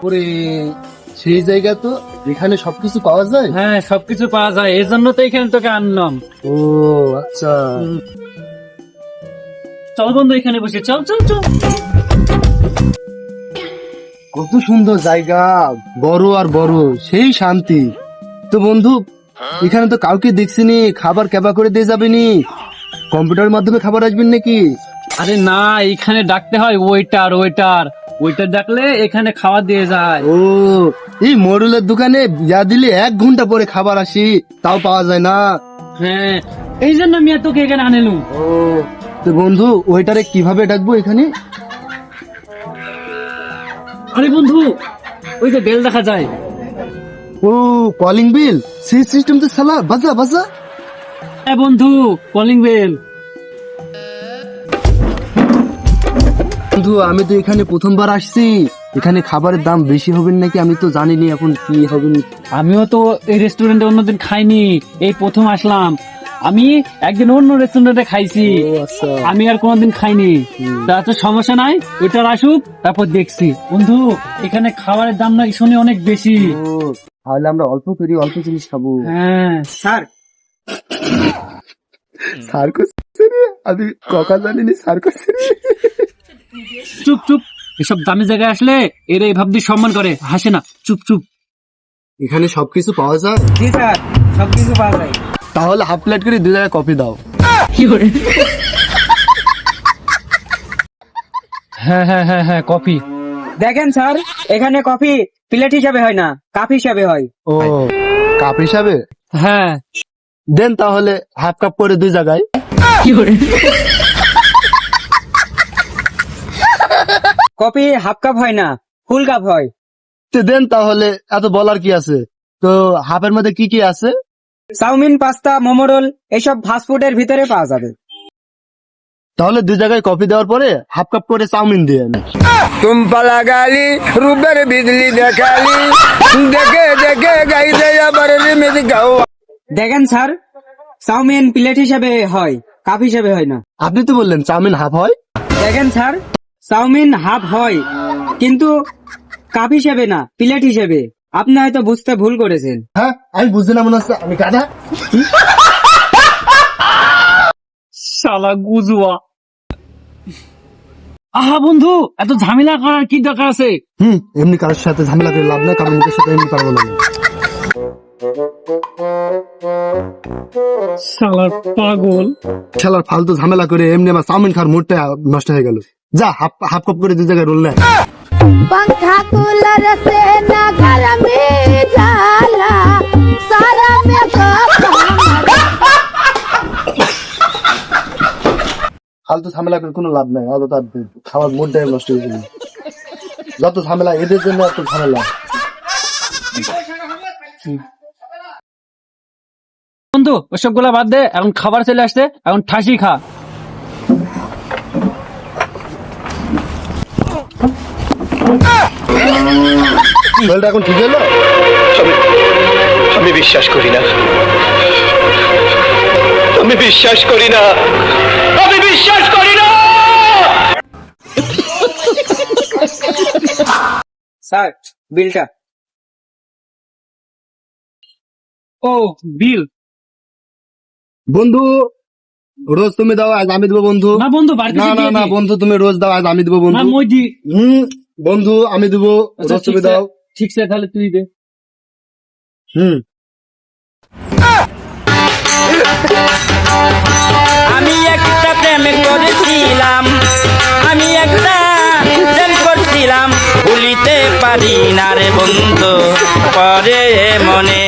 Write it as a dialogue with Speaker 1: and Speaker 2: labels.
Speaker 1: ওরে সেই জায়গা তো এখানে সবকিছু পাওয়া যায়।
Speaker 2: হ্যাঁ, সবকিছু পাওয়া যায়, এর জন্য তো এখানে তোকে আনলাম।
Speaker 1: ও আচ্ছা,
Speaker 2: চল বন্ধু, এখানে বসে, চল চল চল।
Speaker 1: কত সুন্দর জায়গা, বড় আর বড়, সেই শান্তি। তো বন্ধু এখানে তো কাউকে দেখছিনি, খাবার কেবা করে দিয়ে যাবেনি, কম্পিউটারের মাধ্যমে খাবার আসবেন নাকি?
Speaker 2: আরে না, এখানে ডাকতে হয় ওয়েটার, ওয়েটার ডাকলে এখানে খাওয়া দিয়ে যায়।
Speaker 1: ও এই মোড়লের দোকানে যা দিলে 1 ঘন্টা পরে খাবার আসি, তাও পাওয়া যায় না।
Speaker 2: হ্যাঁ, এই জন্য আমি তোকে এখানে আনিলুম।
Speaker 1: ও তো বন্ধু ওয়েটারে কিভাবে ডাকবো এখানে?
Speaker 2: আরে বন্ধু, ওই যে বেল দেখা যায়।
Speaker 1: ও কলিং বিল, সেই সিস্টেম তো সালা, বাজা বাজা।
Speaker 2: হ্যাঁ বন্ধু, কলিং বেল।
Speaker 1: বন্ধু আমি তো এখানে প্রথমবার আসছি, এখানে খাবারের দাম বেশি হবে নাকি আমি তো জানিনি এখন কি হবে।
Speaker 2: আমিও তো এই রেস্টুরেন্টে অন্যদিন খাইনি, এই প্রথম আসলাম। আমি একদিন অন্য রেস্টুরেন্টে খাইছি,
Speaker 1: ও আচ্ছা,
Speaker 2: আমি আর কোনোদিন খাইনি। তা তো সমস্যা নাই, ওইটার আসুক, তারপর দেখছি। বন্ধু এখানে খাবারের দাম নাকি শুনে অনেক বেশি।
Speaker 1: ও তাহলে আমরা অল্প করি, অল্প জিনিস খাবো।
Speaker 2: হ্যাঁ
Speaker 3: স্যার,
Speaker 1: স্যার করছে রে, আমি ককা জানিনি স্যার করছে রে।
Speaker 2: চুপ চুপ, এসব দামি জায়গায় আসলে এরা এই ভাবদি সম্মান করে, হাসে না। চুপ চুপ।
Speaker 1: এখানে সবকিছু পাওয়া যায়,
Speaker 3: জি স্যার, সবকিছু পাওয়া যায়।
Speaker 1: তাহলে হাফ প্লেট করে 2 জায়গায় কফি দাও।
Speaker 2: হ্যাঁ হ্যাঁ হ্যাঁ হ্যাঁ, কফি।
Speaker 3: দেখেন স্যার, এখানে কফি প্লেট হিসাবে হয় না, কাপ হিসাবে হয়।
Speaker 1: ও কাপ হিসাবে
Speaker 2: হ্যাঁ।
Speaker 1: দেন, তাহলে হাফ কাপ করে 2 জায়গায়।
Speaker 3: কফি হাফ কাপ হয় না, ফুল কাপ হয়।
Speaker 1: তো দেন তাহলে, এত বলার কি আছে। তো হাফের মধ্যে কি কি আছে?
Speaker 3: চাউমিন, পাস্তা, মোমো রোল, এইসব ফাস্টফুডের ভিতরে পাওয়া যাবে।
Speaker 1: তাহলে 2 জায়গায় কফি দেওয়ার পরে হাফ কাপ করে চাউমিন দিয়ে।
Speaker 4: तुम पला गाली रूबर बिजली देखाली देखे देखे गाई दे बरली में गाओ।
Speaker 3: দেখেন স্যার, চাউমিন প্লেট হিসাবে হয়, কাপ হিসাবে হয় না।
Speaker 1: আপনি তো বললেন চাউমিন হাফ হয়।
Speaker 3: দেখেন স্যার, চাউমিন হাফ হয় কিন্তু কাপ হিসাবে না, প্লেট হিসাবে। আপনি হয়তো বুঝতে ভুল করেছেন।
Speaker 1: হ্যাঁ আমি বুঝতে না, মনে হচ্ছে আমি গাধা।
Speaker 2: শালা গুজুয়া। আহা বন্ধু, এত ঝামেলা করার কি দরকার আছে?
Speaker 1: এমনি কারোর সাথে ঝামেলা করে লাভ নাই, কারোর মুখের সাথে এমনি পারবো না।
Speaker 2: শালার পাগল।
Speaker 1: শালার ফালতু ঝামেলা করে এমনি আমার চাউমিন খাওয়ার মুডটা নষ্ট হয়ে গেল। যা হাফ হাফ কাপ করে 2 জায়গায় রোল নেয়।
Speaker 5: पंखा कूलर से न घर में जाला सारा में
Speaker 1: ফালতু ঝামেলা করে কোনো লাভ নাই, অত তার খাওয়ার মুডটাই নষ্ট হয়ে গেল। যত ঝামেলা এদের জন্য, এত ঝামেলা।
Speaker 2: বন্ধু ওসব গুলা বাদ দে, এখন খাবার চলে আসছে, এখন ঠাসি খা।
Speaker 1: শরীরটা এখন ঠিক হলো?
Speaker 4: আমি বিশ্বাস করি না, আমি বিশ্বাস করি না, আমি বিশ্বাস করি না।
Speaker 3: স্যার, বিলটা।
Speaker 2: ও বিল।
Speaker 1: বন্ধু রোজ তুমি দাও, আজ আমি দেবো বন্ধু।
Speaker 2: না বন্ধু, বাড়িতে
Speaker 1: না
Speaker 2: গিয়ে
Speaker 1: না
Speaker 2: দিয়ে
Speaker 1: না
Speaker 2: দিই।
Speaker 1: বন্ধু, তুমি রোজ দাও, আজ আমি দেবো
Speaker 2: না
Speaker 1: বন্ধু।
Speaker 2: মই দি।
Speaker 1: বন্ধু আমি দেবো,
Speaker 2: আচ্ছা,
Speaker 1: রোজ তুমি
Speaker 2: ঠিক আছে,
Speaker 1: দাও।
Speaker 2: ঠিক আছে, তাহলে তুই দে।
Speaker 6: আমি একটা প্রেম করেছিলাম, আমি একটা প্রেম করছিলাম, ভুলিতে পারি না রে বন্ধু, পরে মনে